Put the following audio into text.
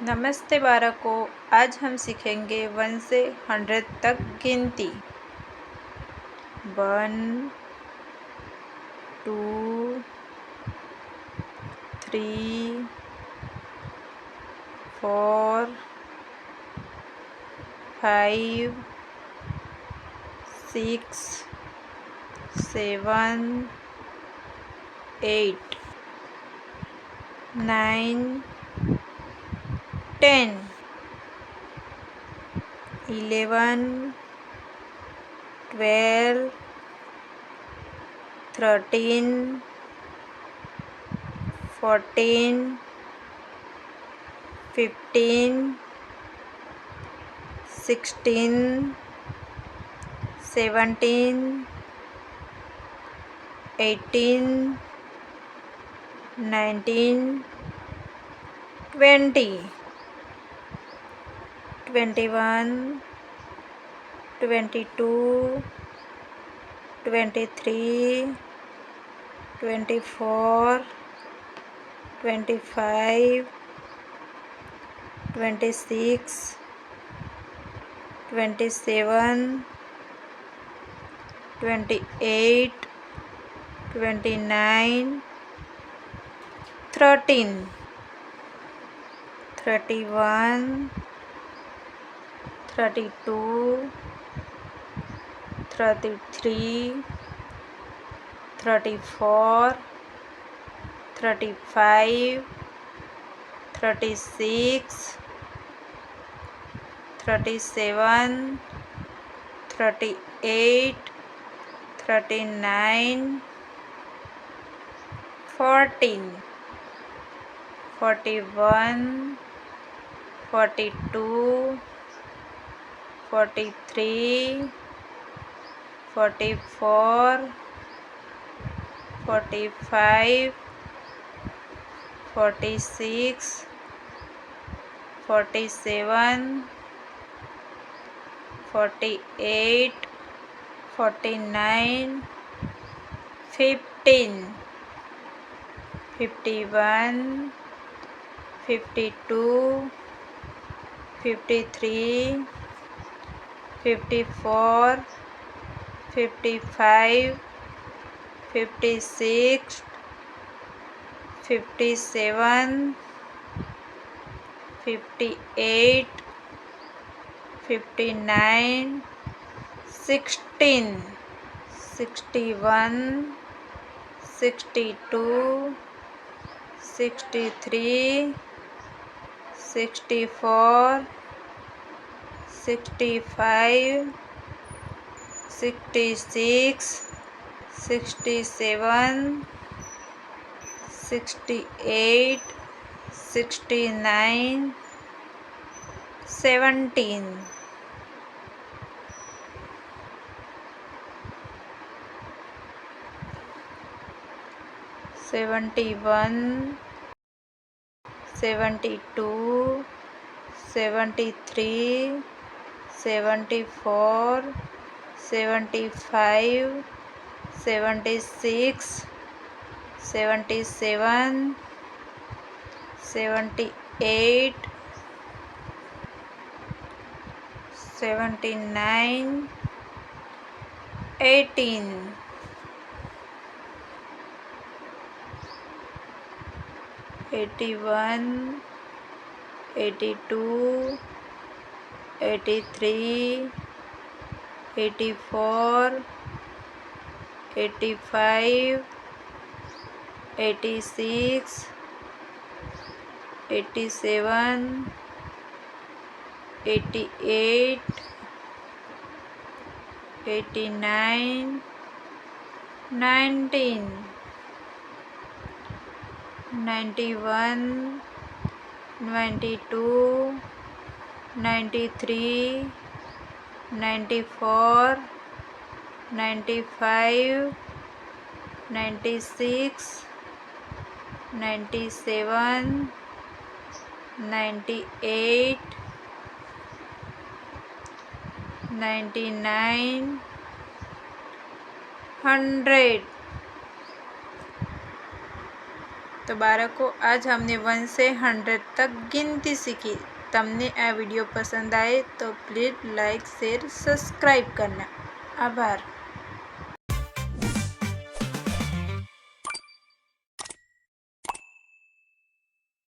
नमस्ते बालकों, आज हम सीखेंगे 1 से 100 तक गिनती। 1 2 3 4 5 6 7 8 9 10 11 12 13 14 15 16 17 18 19 20 21 22 23 24 25 26 27 28 29 30 31 32 33 34 35 36 37 38 39 40 41 42 43 44 45 46 47 48 49 50 51 52 53 54 55 56 57 58 59 16 61 62 63 64 65 66 67 68 69 17 71 72 73 74 75 76 77 78 79 18 81 82 83 84 85 86 87 88 89 90 91 92 93 94 95 96 97 98 99 100 તો બાળકો આજ हमने 1 से 100 तक गिनती सीखी। તમને આ વિડીયો પસંદ आए तो प्लीज़ लाइक शेयर सब्सक्राइब करना। आभार।